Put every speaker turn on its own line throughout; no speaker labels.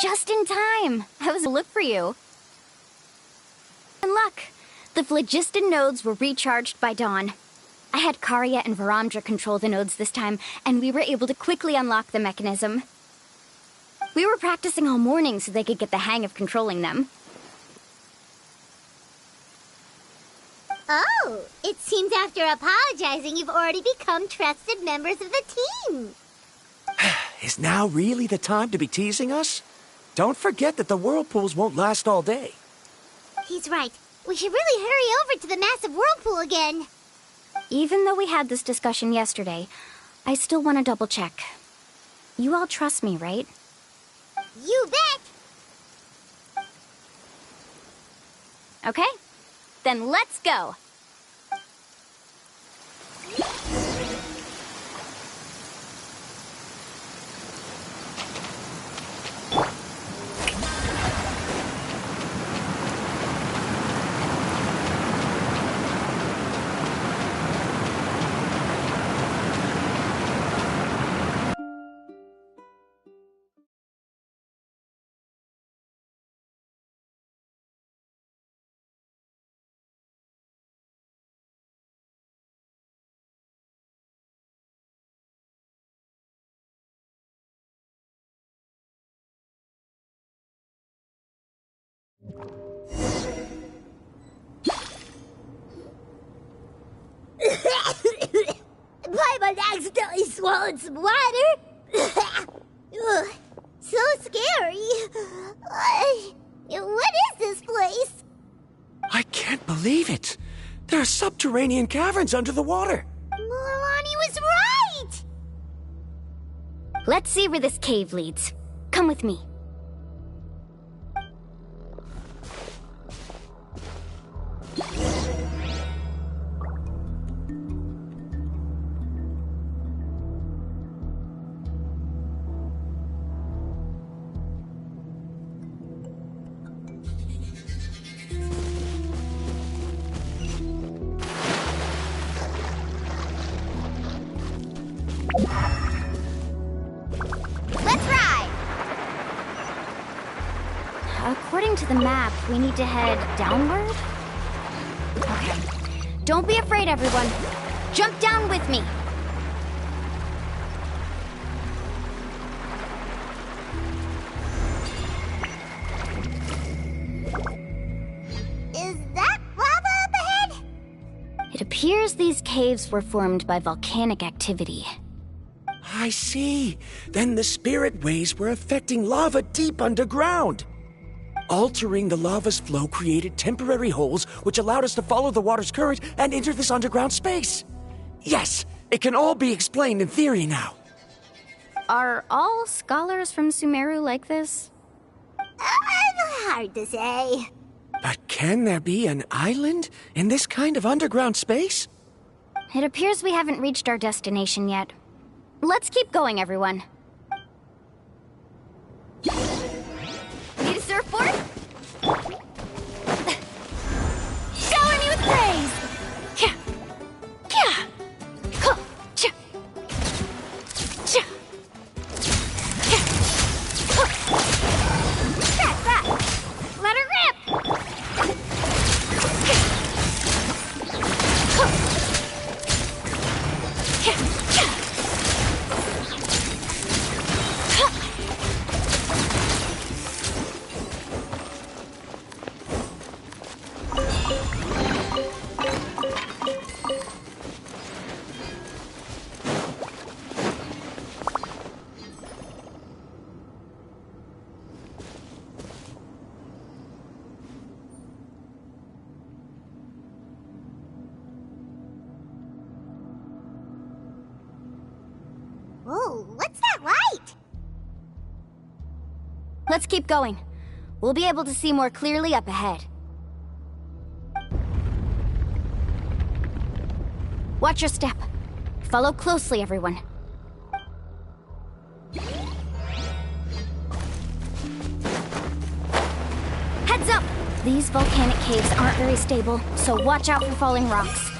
Just in time. I was to look for you. And luck. The phlogiston nodes were recharged by dawn. I had Karya and Varamdra control the nodes this time, and we were able to quickly unlock the mechanism. We were practicing all morning so they could get the hang of controlling them.
Oh, it seems after apologizing, you've already become trusted members of the team.
Is now really the time to be teasing us? Don't forget that the whirlpools won't last all day.
He's right. We should really hurry over to the massive whirlpool again.
Even though we had this discussion yesterday, I still want to double check. You all trust me, right?
You bet!
Okay, then let's go!
Paimon accidentally swallowed some water. Ugh, so scary. What is this place?
I can't believe it. There are subterranean caverns under the water.
Milani was right!
Let's see where this cave leads. Come with me.
Let's ride!
According to the map, we need to head downward? Okay. Don't be afraid, everyone. Jump down with me.
Is that lava up ahead?
It appears these caves were formed by volcanic activity.
I see. Then the spirit waves were affecting lava deep underground. Altering the lava's flow created temporary holes which allowed us to follow the water's current and enter this underground space. Yes, it can all be explained in theory now.
Are all scholars from Sumeru like this?
Hard to say.
But can there be an island in this kind of underground space?
It appears we haven't reached our destination yet. Let's keep going, everyone. Need a surfboard? Shower me with praise! Kya! Kya! Huh! Cha! Cha! Kya! Huh! That's that! Let her rip! Kya! Huh! Kya! Kya!
Whoa, what's that light?
Let's keep going. We'll be able to see more clearly up ahead. Watch your step. Follow closely, everyone. Heads up! These volcanic caves aren't very stable, so watch out for falling rocks.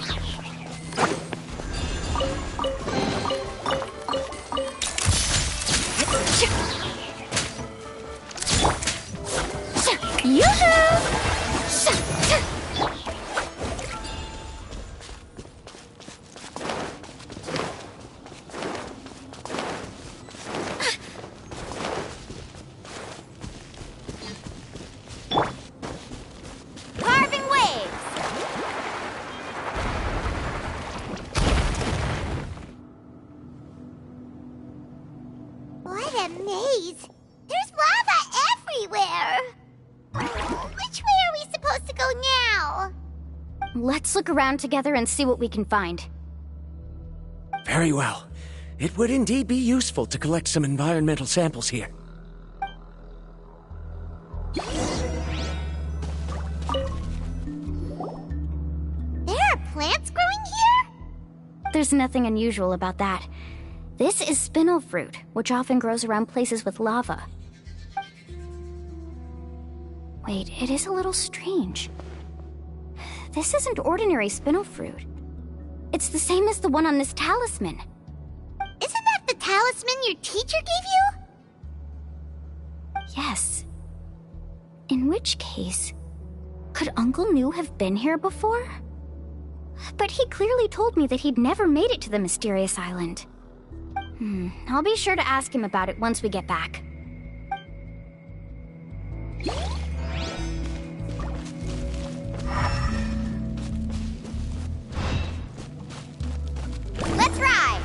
Carving waves!
What a maze! There's lava everywhere! Which way are we supposed to go now?
Let's look around together and see what we can find.
Very well. It would indeed be useful to collect some environmental samples here.
There are plants growing here?
There's nothing unusual about that. This is spinel fruit, which often grows around places with lava. Wait, it is a little strange. This isn't ordinary spinel fruit. It's the same as the one on this talisman.
Isn't that the talisman your teacher gave you?
Yes. In which case, could Uncle New have been here before? But he clearly told me that he'd never made it to the mysterious island. I'll be sure to ask him about it once we get back. Let's ride!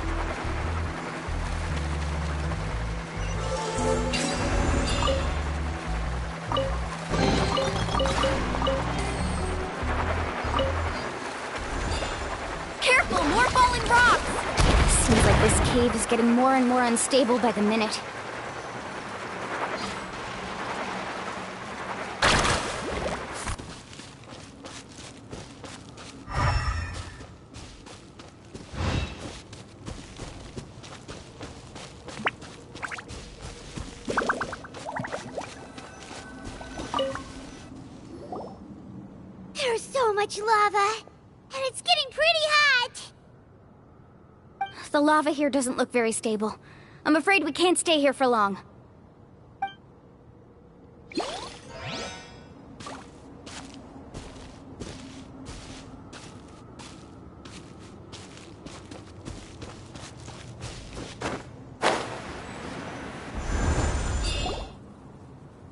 Careful, more falling rocks! Seems like this cave is getting more and more unstable by the minute.
There's so much lava, and it's getting pretty hot.
The lava here doesn't look very stable. I'm afraid we can't stay here for long.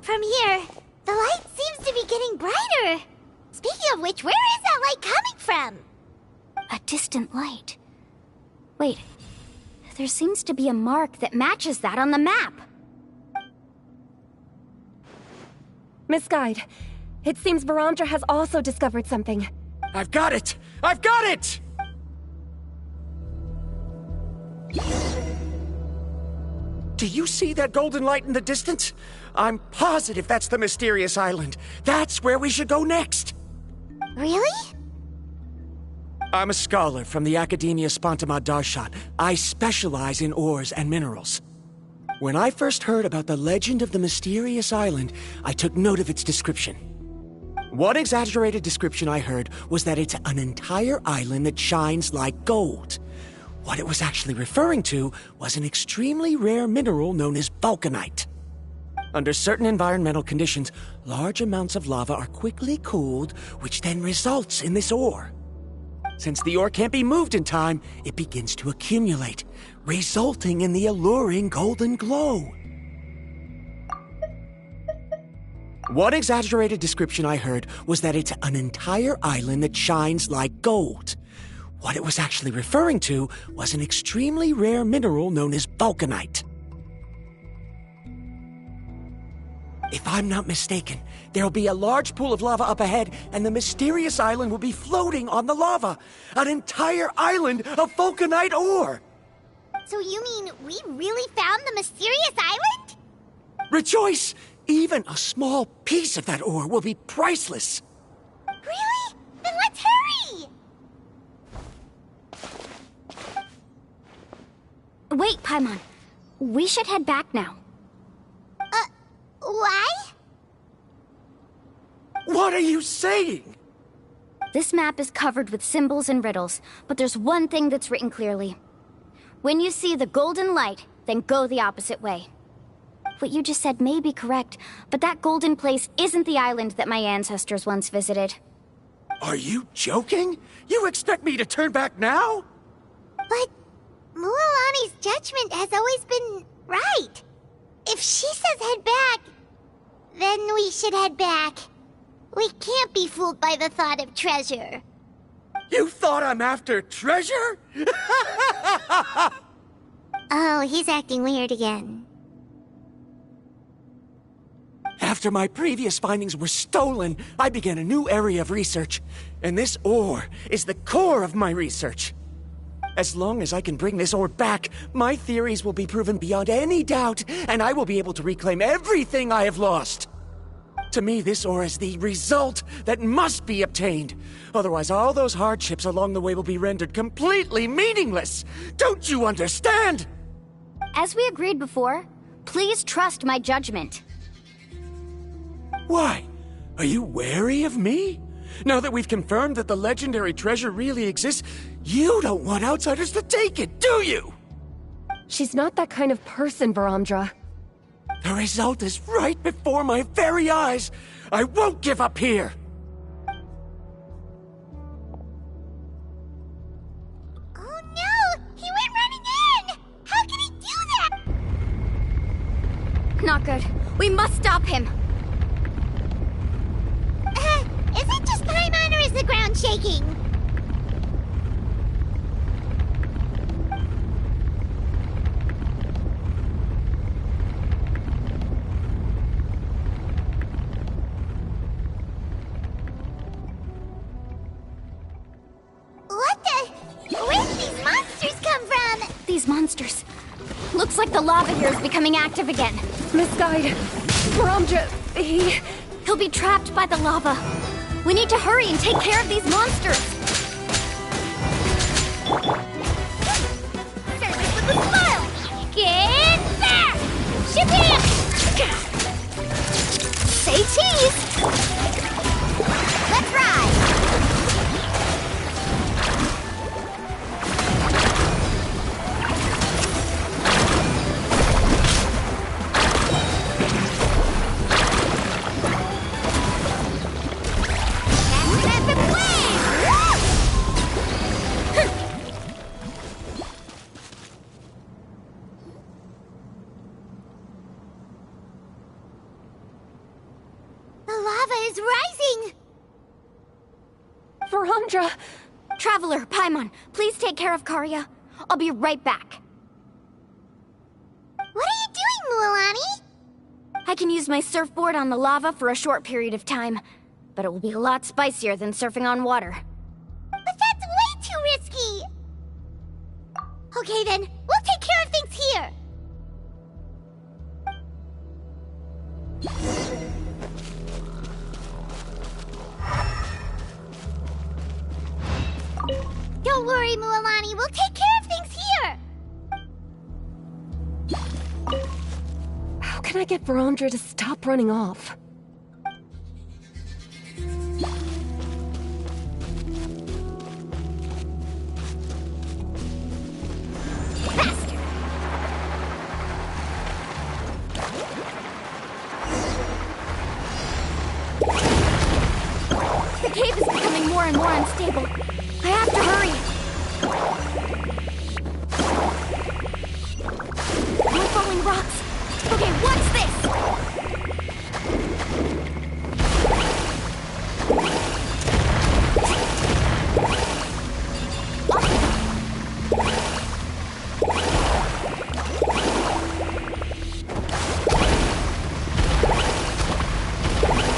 From here, the light seems to be getting brighter. Speaking of which, where is that light coming from?
A distant light. Wait, there seems to be a mark that matches that on the map.
Miss Guide, it seems Varamdra has also discovered something.
I've got it! I've got it! Do you see that golden light in the distance? I'm positive that's the mysterious island. That's where we should go next.
Really?
I'm a scholar from the Academia Spontamad Darshan. I specialize in ores and minerals. When I first heard about the legend of the mysterious island, I took note of its description. One exaggerated description I heard was that it's an entire island that shines like gold. What it was actually referring to was an extremely rare mineral known as vulcanite. Under certain environmental conditions, large amounts of lava are quickly cooled, which then results in this ore. Since the ore can't be moved in time, it begins to accumulate, resulting in the alluring golden glow. One exaggerated description I heard was that it's an entire island that shines like gold. What it was actually referring to was an extremely rare mineral known as vulcanite. If I'm not mistaken, there'll be a large pool of lava up ahead, and the mysterious island will be floating on the lava. An entire island of vulcanite ore!
So you mean we really found the mysterious island?
Rejoice! Even a small piece of that ore will be priceless.
Really? Then let's hurry!
Wait, Paimon. We should head back now.
Why?
What are you saying?
This map is covered with symbols and riddles, but there's one thing that's written clearly. When you see the golden light, then go the opposite way. What you just said may be correct, but that golden place isn't the island that my ancestors once visited.
Are you joking? You expect me to turn back now?
But Mualani's judgment has always been right. If she says head back, then we should head back. We can't be fooled by the thought of treasure.
You thought I'm after treasure?
Oh, he's acting weird again.
After my previous findings were stolen, I began a new area of research. And this ore is the core of my research. As long as I can bring this ore back, my theories will be proven beyond any doubt, and I will be able to reclaim everything I have lost. To me, this ore is the result that must be obtained. Otherwise, all those hardships along the way will be rendered completely meaningless. Don't you understand?
As we agreed before, please trust my judgment.
Why? Are you wary of me? Now that we've confirmed that the legendary treasure really exists, you don't want outsiders to take it, do you?
She's not that kind of person, Varamdra.
The result is right before my very eyes. I won't give up here.
Oh no! He went running in! How can he do that?
Not good. We must stop him.
Is it just Paimon or is the ground shaking? Where did these monsters come from?
These monsters. Looks like the lava here is becoming active again.
Misguide. Varamdra,
He'll be trapped by the lava. We need to hurry and take care of these monsters.
Service with a smile! Get back! Shabam! Say cheese! Let's ride!
Varamdra! Traveler, Paimon, please take care of Karya. I'll be right back.
What are you doing, Mualani?
I can use my surfboard on the lava for a short period of time, but it will be a lot spicier than surfing on water.
But that's way too risky! Okay then, we'll take care of things here! Don't worry, Mualani, we'll take care of things here!
how can I get Varamdra to stop running off?
Faster!
The cave is becoming more and more unstable. I have to hurry. More falling rocks. Okay, what's this?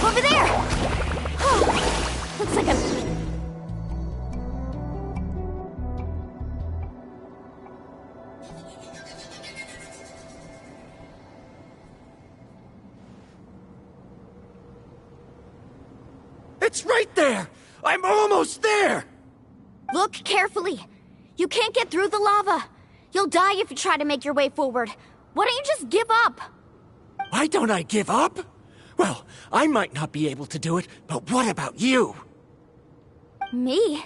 Over there! Oh, looks like a...
It's right there! I'm almost there!
Look carefully. You can't get through the lava. You'll die if you try to make your way forward. Why don't you just give up?
Why don't I give up? Well, I might not be able to do it, but what about you?
Me?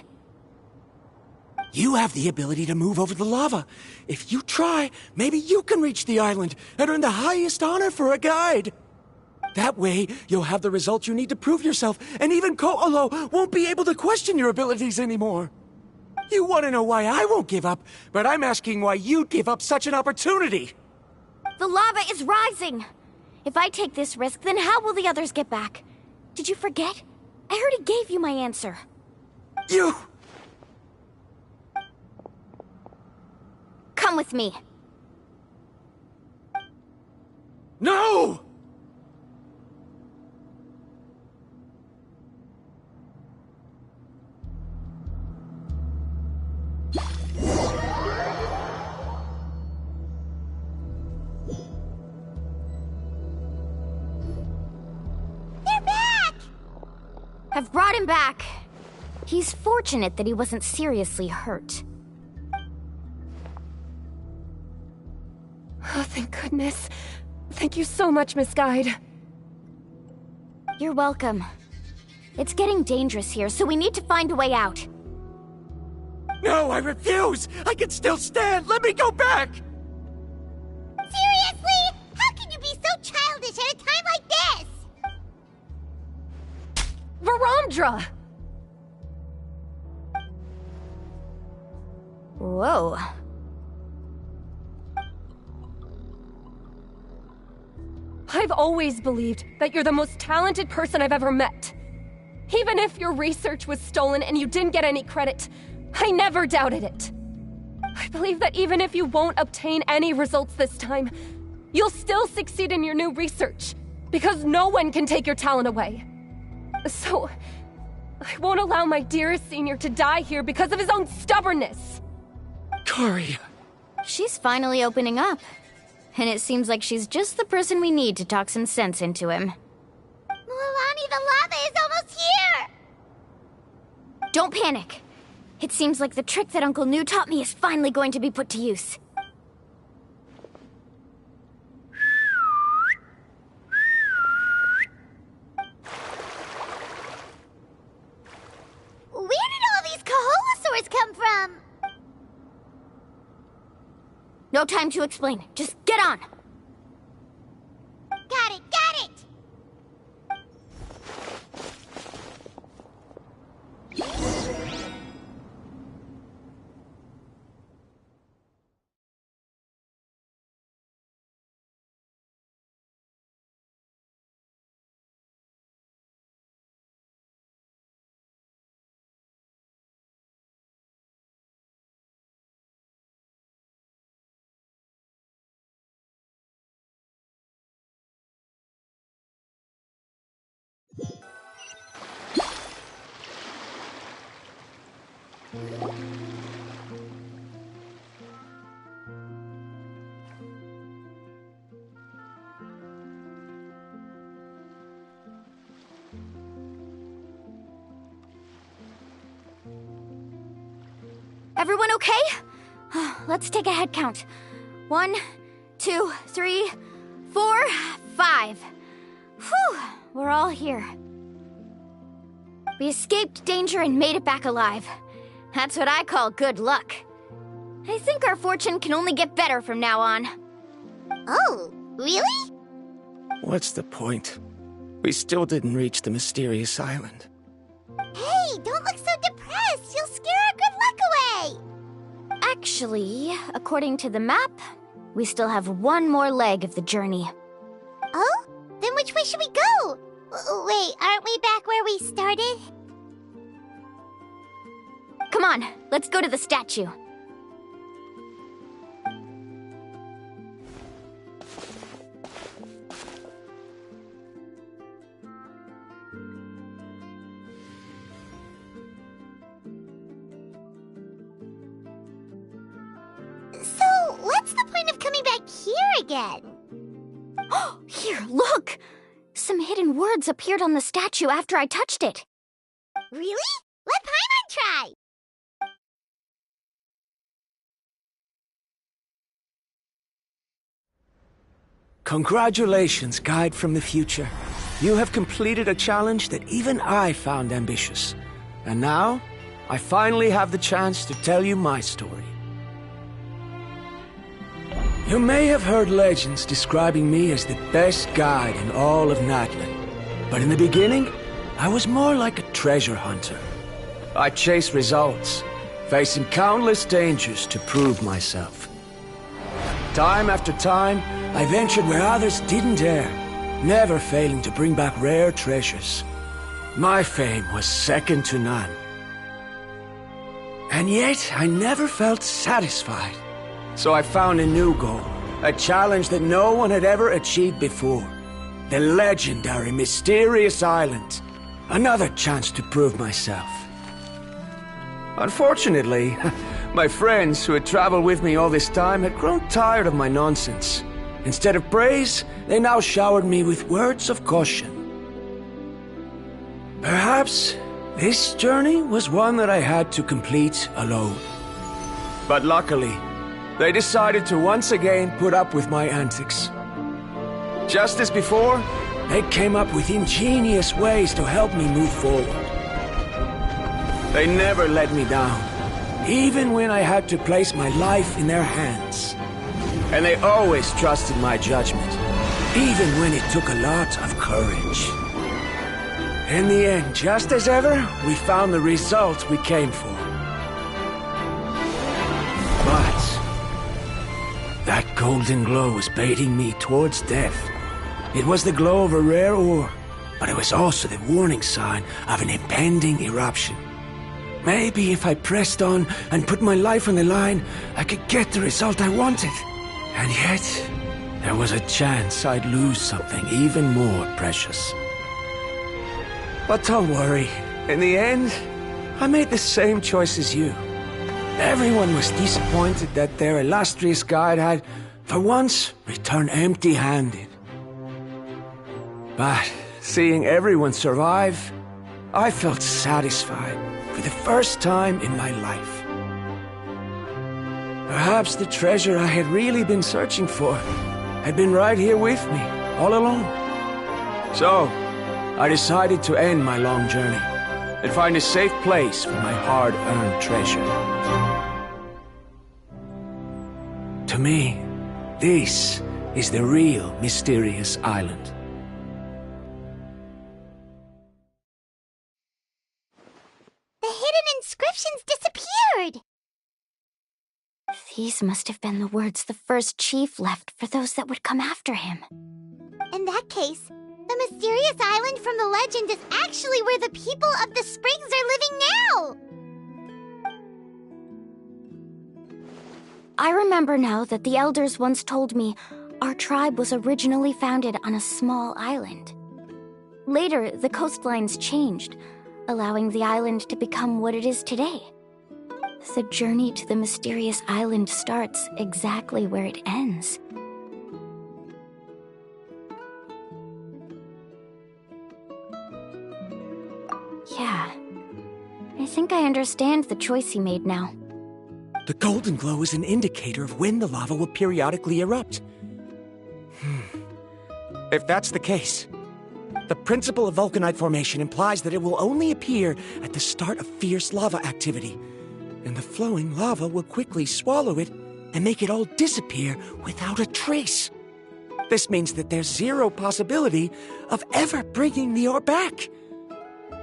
You have the ability to move over the lava. If you try, maybe you can reach the island and earn the highest honor for a guide. That way, you'll have the results you need to prove yourself, and even Ko'olo won't be able to question your abilities anymore. You want to know why I won't give up, but I'm asking why you'd give up such an opportunity.
The lava is rising! If I take this risk, then how will the others get back? Did you forget? I already gave you my answer.
You...
Come with me.
No!
I've brought him back. He's fortunate that he wasn't seriously hurt.
Oh, thank goodness. Thank you so much, Miss Guide.
You're welcome. It's getting dangerous here, so we need to find a way out.
No, I refuse! I can still stand! Let me go back!
Seriously? How can you be so childish at a time like this?
Varamdra!
Whoa.
I've always believed that you're the most talented person I've ever met. Even if your research was stolen and you didn't get any credit, I never doubted it. I believe that even if you won't obtain any results this time, you'll still succeed in your new research, because no one can take your talent away. So, I won't allow my dearest senior to die here because of his own stubbornness.
Karia.
She's finally opening up. And it seems like she's just the person we need to talk some sense into him.
Mualani, the lava is almost here!
Don't panic. It seems like the trick that Uncle Nu taught me is finally going to be put to use.
Where did all these Kaholosaurs come from?
No time to explain. Just get on.
Got it, got it!
Everyone okay? Let's take a head count. 1, 2, 3, 4, 5. Whew, we're all here. We escaped danger and made it back alive. That's what I call good luck. I think our fortune can only get better from now on.
Oh, really?
What's the point? We still didn't reach the mysterious island.
Hey, don't look so depressed! You'll scare our good luck away!
Actually, according to the map, we still have one more leg of the journey.
Oh? Then which way should we go? Wait, aren't we back where we started?
Come on, let's go to the statue.
So, what's the point of coming back here again?
Here, look! Some hidden words appeared on the statue after I touched it.
Really? Let Paimon try!
Congratulations, Guide from the Future. You have completed a challenge that even I found ambitious. And now, I finally have the chance to tell you my story. You may have heard legends describing me as the best guide in all of Natlan. But in the beginning, I was more like a treasure hunter. I chased results, facing countless dangers to prove myself. Time after time, I ventured where others didn't dare, never failing to bring back rare treasures. My fame was second to none. And yet, I never felt satisfied. So I found a new goal, a challenge that no one had ever achieved before. The legendary Mysterious Island. Another chance to prove myself. Unfortunately, my friends who had traveled with me all this time had grown tired of my nonsense. Instead of praise, they now showered me with words of caution. Perhaps this journey was one that I had to complete alone. But luckily, they decided to once again put up with my antics. Just as before, they came up with ingenious ways to help me move forward. They never let me down, even when I had to place my life in their hands. And they always trusted my judgment, even when it took a lot of courage. In the end, just as ever, we found the result we came for. But that golden glow was baiting me towards death. It was the glow of a rare ore, but it was also the warning sign of an impending eruption. Maybe if I pressed on and put my life on the line, I could get the result I wanted. And yet, there was a chance I'd lose something even more precious. But don't worry, in the end, I made the same choice as you. Everyone was disappointed that their illustrious guide had, for once, returned empty-handed. But seeing everyone survive, I felt satisfied for the first time in my life. Perhaps the treasure I had really been searching for had been right here with me, all along. So, I decided to end my long journey and find a safe place for my hard-earned treasure. To me, this is the real Mysterious Island.
The hidden inscriptions disappeared!
These must have been the words the first chief left for those that would come after him.
In that case, the mysterious island from the legend is actually where the people of the springs are living now!
I remember now that the elders once told me our tribe was originally founded on a small island. Later, the coastlines changed, allowing the island to become what it is today. The journey to the mysterious island starts exactly where it ends. Yeah, I think I understand the choice he made now.
The golden glow is an indicator of when the lava will periodically erupt. If that's the case, the principle of vulcanite formation implies that it will only appear at the start of fierce lava activity, and the flowing lava will quickly swallow it and make it all disappear without a trace. This means that there's zero possibility of ever bringing the ore back.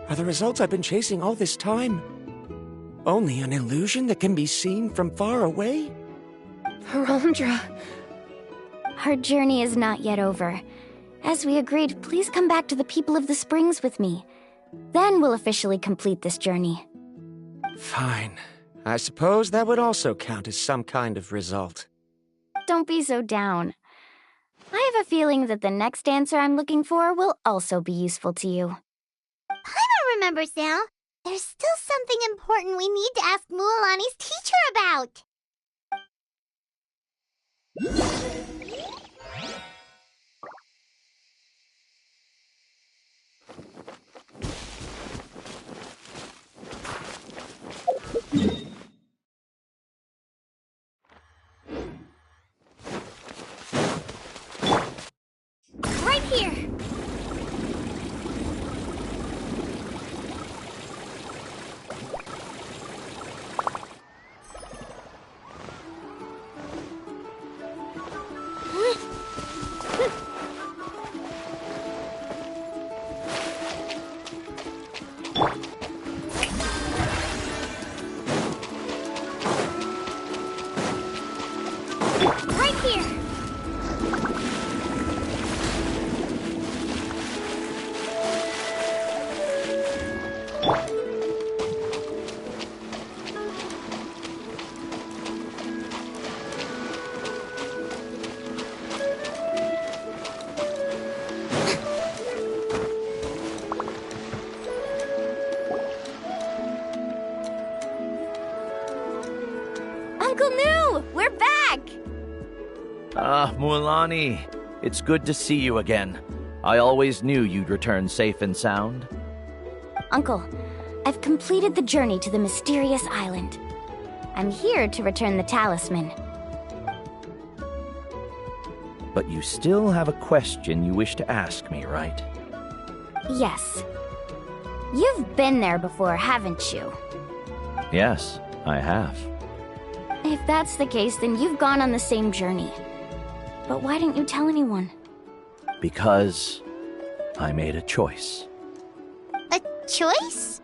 Are the results I've been chasing all this time only an illusion that can be seen from far away?
Ramdra.
Our journey is not yet over. As we agreed, please come back to the people of the springs with me. Then we'll officially complete this journey.
Fine. I suppose that would also count as some kind of result.
Don't be so down. I have a feeling that the next answer I'm looking for will also be useful to you.
Paimon remembers now. There's still something important we need to ask Mualani's teacher about.
Right here! Right here. Uncle New, we're back!
Ah, Mualani, it's good to see you again. I always knew you'd return safe and sound.
Uncle, I've completed the journey to the mysterious island. I'm here to return the talisman.
But you still have a question you wish to ask me, right?
Yes. You've been there before, haven't you?
Yes, I have.
If that's the case, then you've gone on the same journey. But why didn't you tell anyone?
Because I made a choice.
A choice?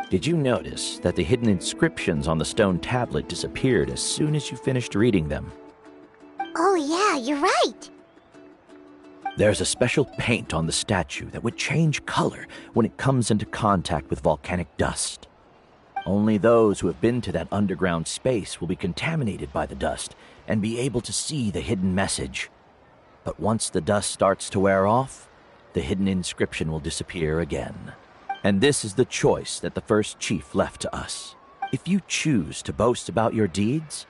Did you notice that the hidden inscriptions on the stone tablet disappeared as soon as you finished reading them?
Oh yeah, you're right.
There's a special paint on the statue that would change color when it comes into contact with volcanic dust. Only those who have been to that underground space will be contaminated by the dust and be able to see the hidden message. But once the dust starts to wear off, the hidden inscription will disappear again. And this is the choice that the first chief left to us. If you choose to boast about your deeds,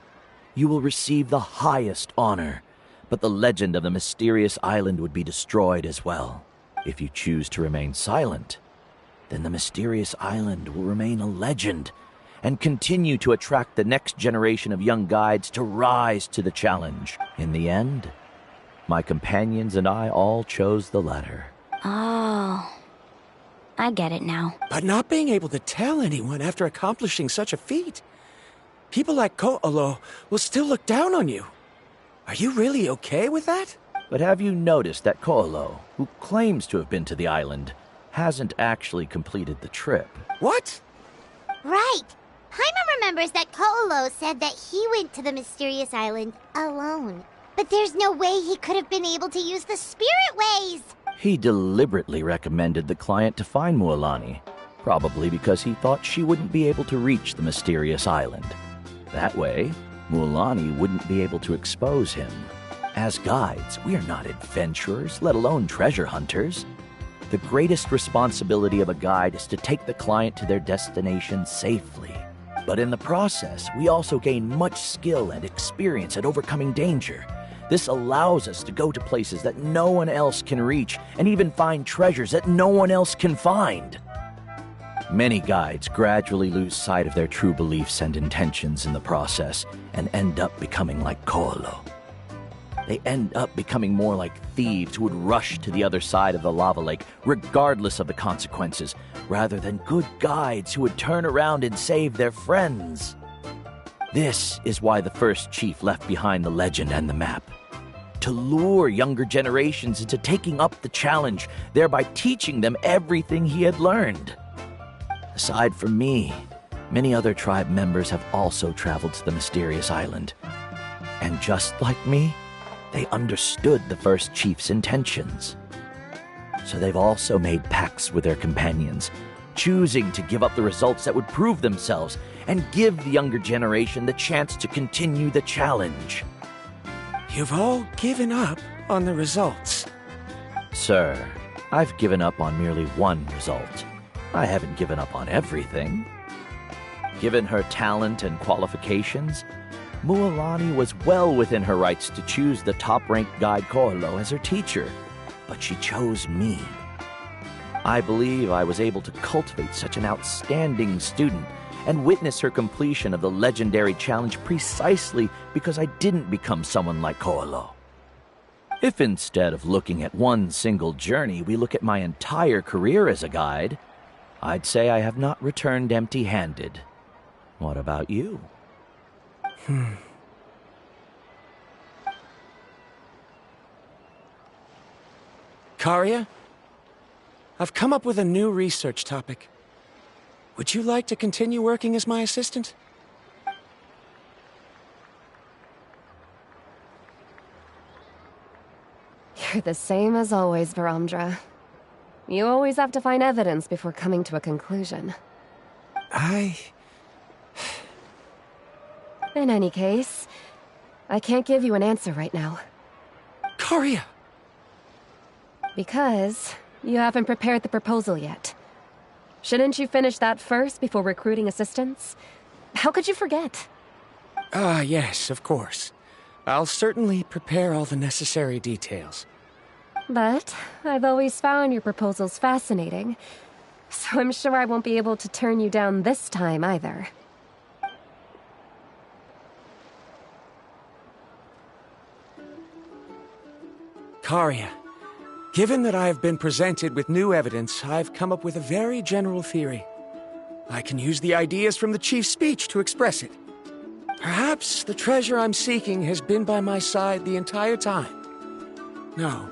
you will receive the highest honor, but the legend of the mysterious island would be destroyed as well. If you choose to remain silent, then the mysterious island will remain a legend and continue to attract the next generation of young guides to rise to the challenge. In the end, my companions and I all chose the latter.
Oh, I get it now.
But not being able to tell anyone after accomplishing such a feat. People like Ko'olo will still look down on you. Are you really okay with that?
But have you noticed that Ko'olo, who claims to have been to the island, hasn't actually completed the trip?
What?
Right. Paimon remembers that Ko'olo said that he went to the mysterious island alone. But there's no way he could have been able to use the spirit ways.
He deliberately recommended the client to find Mualani, probably because he thought she wouldn't be able to reach the mysterious island. That way, Mualani wouldn't be able to expose him. As guides, we are not adventurers, let alone treasure hunters. The greatest responsibility of a guide is to take the client to their destination safely. But in the process, we also gain much skill and experience at overcoming danger. This allows us to go to places that no one else can reach and even find treasures that no one else can find. Many guides gradually lose sight of their true beliefs and intentions in the process and end up becoming like Ko'olo. They end up becoming more like thieves who would rush to the other side of the lava lake regardless of the consequences, rather than good guides who would turn around and save their friends. This is why the first chief left behind the legend and the map. To lure younger generations into taking up the challenge, thereby teaching them everything he had learned. Aside from me, many other tribe members have also traveled to the mysterious island. And just like me, they understood the first chief's intentions. So they've also made pacts with their companions, choosing to give up the results that would prove themselves and give the younger generation the chance to continue the challenge.
You've all given up on the results.
Sir, I've given up on merely one result. I haven't given up on everything. Given her talent and qualifications, Mualani was well within her rights to choose the top-ranked guide Ko'olo as her teacher, but she chose me. I believe I was able to cultivate such an outstanding student and witness her completion of the legendary challenge precisely because I didn't become someone like Ko'olo. If instead of looking at one single journey, we look at my entire career as a guide, I'd say I have not returned empty-handed. What about you?
Karia, I've come up with a new research topic. Would you like to continue working as my assistant?
You're the same as always, Varamdra. You always have to find evidence before coming to a conclusion. In any case, I can't give you an answer right now.
Karia!
Because you haven't prepared the proposal yet. Shouldn't you finish that first before recruiting assistants? How could you forget?
Ah, yes, of course. I'll certainly prepare all the necessary details.
But I've always found your proposals fascinating, so I'm sure I won't be able to turn you down this time either.
Karia, given that I have been presented with new evidence, I've come up with a very general theory. I can use the ideas from the Chief's speech to express it. Perhaps the treasure I'm seeking has been by my side the entire time. No.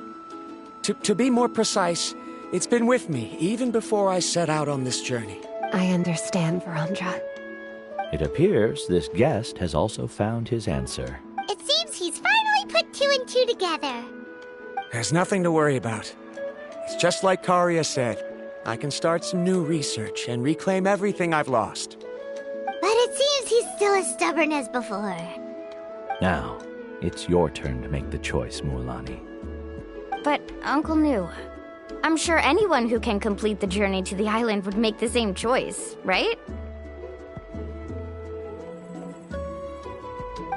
To be more precise, it's been with me even before I set out on this journey.
I understand, Varamdra.
It appears this guest has also found his answer.
It seems he's finally put two and two together.
There's nothing to worry about. It's just like Karia said. I can start some new research and reclaim everything I've lost.
But it seems he's still as stubborn as before.
Now, it's your turn to make the choice, Mualani.
But, Uncle Nu, I'm sure anyone who can complete the journey to the island would make the same choice, right?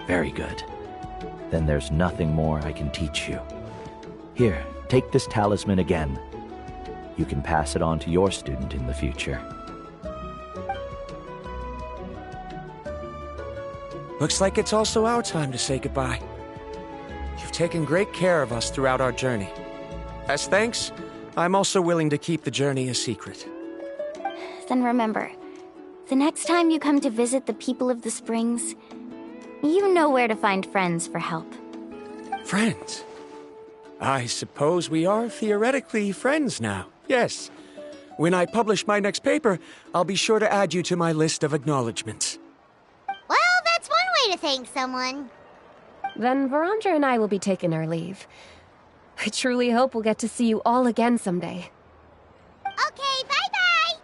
Very good. Then there's nothing more I can teach you. Here, take this talisman again. You can pass it on to your student in the future.
Looks like it's also our time to say goodbye. You've taken great care of us throughout our journey. As thanks, I'm also willing to keep the journey a secret.
Then remember, the next time you come to visit the people of the Springs, you know where to find friends for help.
Friends? I suppose we are theoretically friends now, yes. When I publish my next paper, I'll be sure to add you to my list of acknowledgements.
Well, that's one way to thank someone.
Then Varamdra and I will be taking our leave. I truly hope we'll get to see you all again someday.
Okay, bye-bye!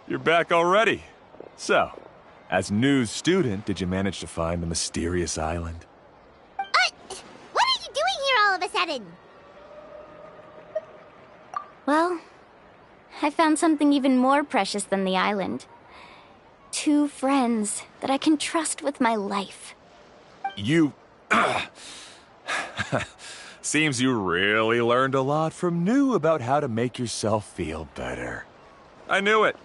You're back already. So, as news student, did you manage to find the mysterious island?
What are you doing here all of a sudden?
Well, I found something even more precious than the island. 2 friends that I can trust with my life.
You... Seems you really learned a lot from New about how to make yourself feel better. I knew it.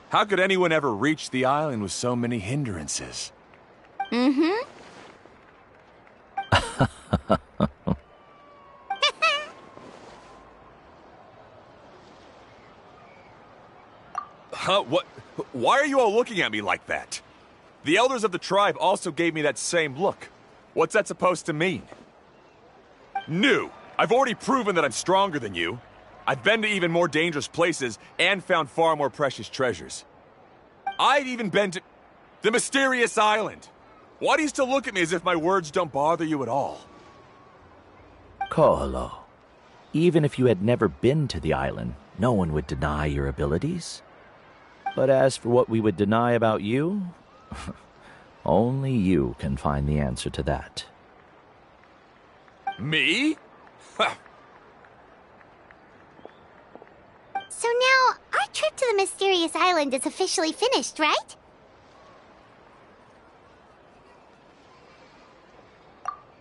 How could anyone ever reach the island with so many hindrances?
Mm-hmm.
Huh? What? Why are you all looking at me like that? The elders of the tribe also gave me that same look. What's that supposed to mean? New! I've already proven that I'm stronger than you. I've been to even more dangerous places and found far more precious treasures. I've even been to the mysterious island. Why do you still look at me as if my words don't bother you at all?
Koholo, even if you had never been to the island, no one would deny your abilities. But as for what we would deny about you, only you can find the answer to that.
Me?
So now, our trip to the mysterious island is officially finished, right?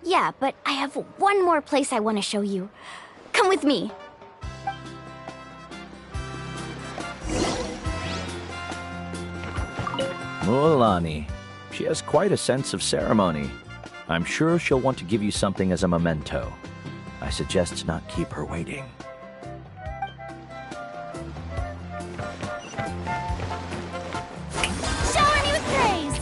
Yeah, but I have one more place I want to show you. Come with me.
Mualani. She has quite a sense of ceremony. I'm sure she'll want to give you something as a memento. I suggest not keep her waiting.
Shower me with praise!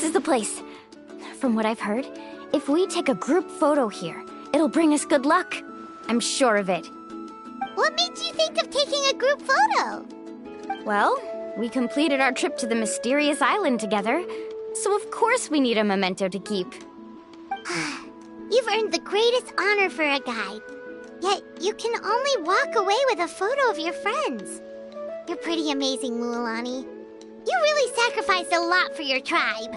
This is the place. From what I've heard, if we take a group photo here, it'll bring us good luck. I'm sure of it.
What made you think of taking a group photo?
Well, we completed our trip to the mysterious island together, so of course we need a memento to keep.
You've earned the greatest honor for a guide. Yet, you can only walk away with a photo of your friends. You're pretty amazing, Mualani. You really sacrificed a lot for your tribe.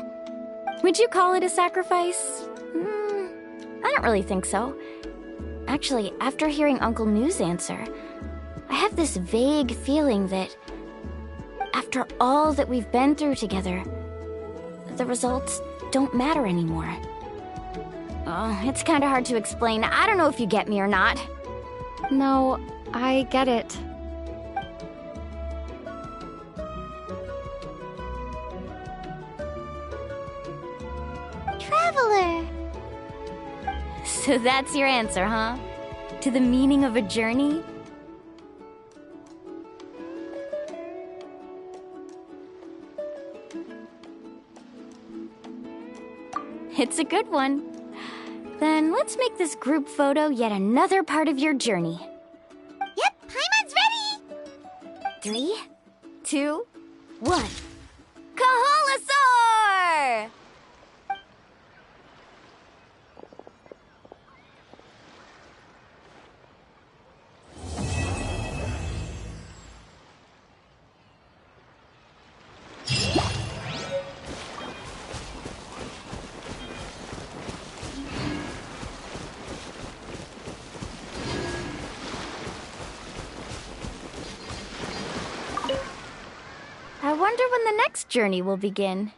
Would you call it a sacrifice? I don't really think so. Actually, after hearing Uncle New's answer, I have this vague feeling that after all that we've been through together, the results don't matter anymore. Oh, it's kind of hard to explain. I don't know if you get me or not.
No, I get it.
Traveler.
So that's your answer, huh? To the meaning of a journey? It's a good one. Then let's make this group photo yet another part of your journey.
Yep, Paimon's ready!
3, 2, 1. Kaholasaur! I wonder when the next journey will begin.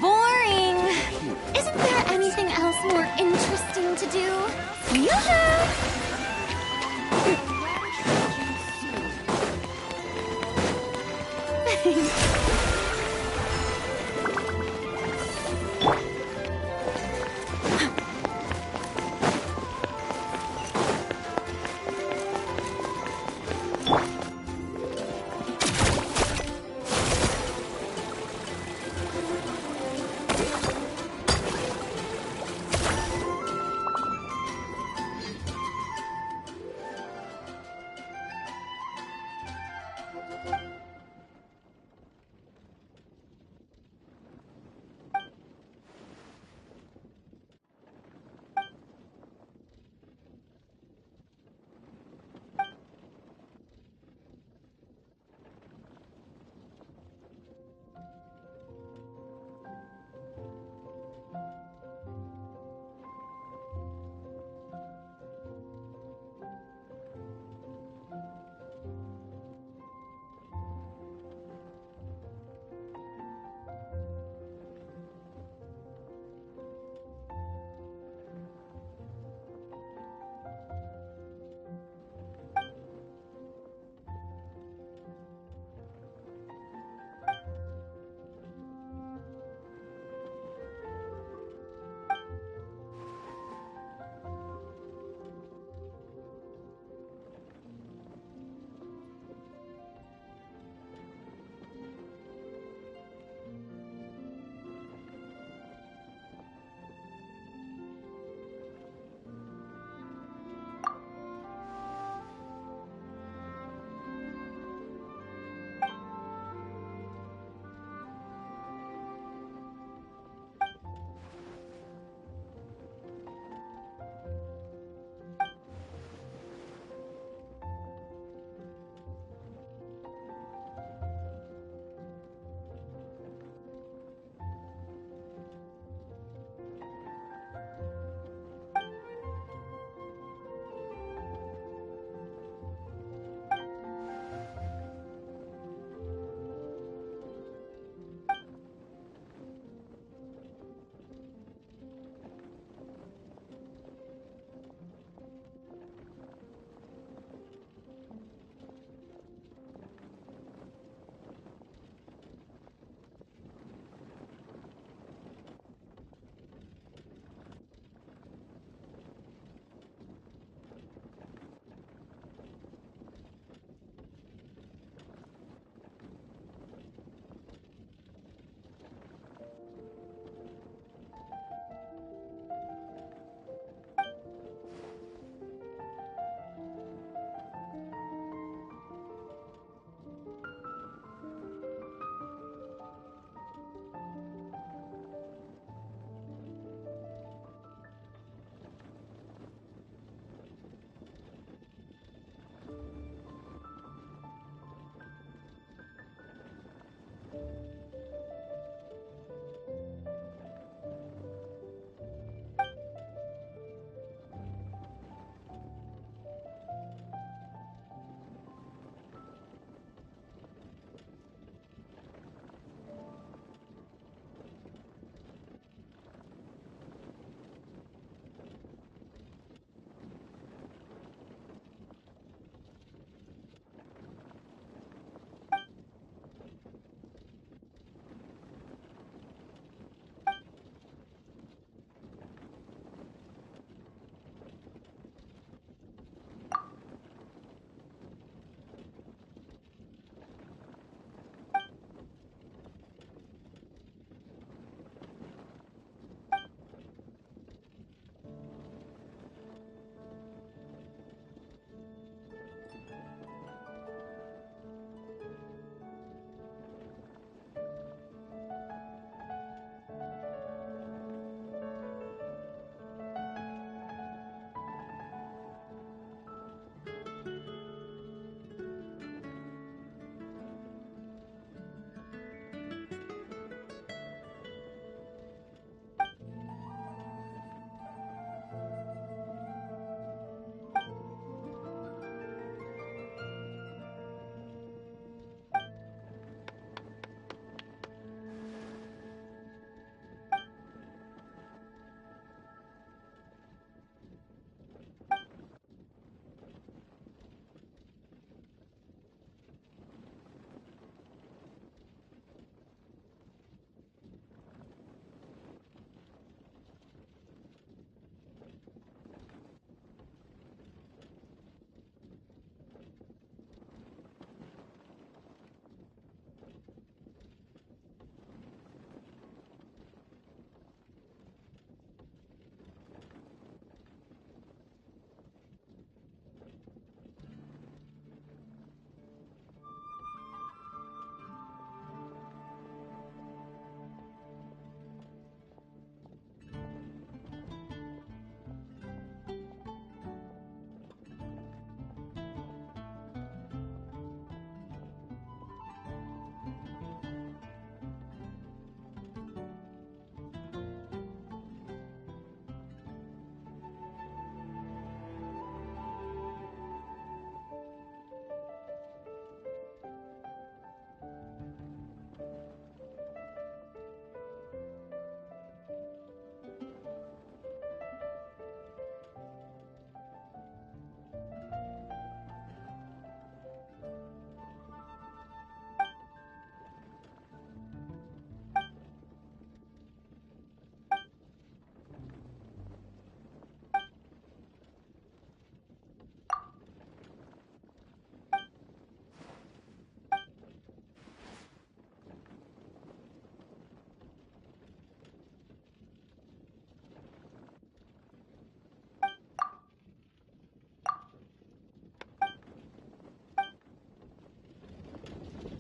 Boring! Isn't there anything else more interesting to do? Yoo-hoo!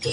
You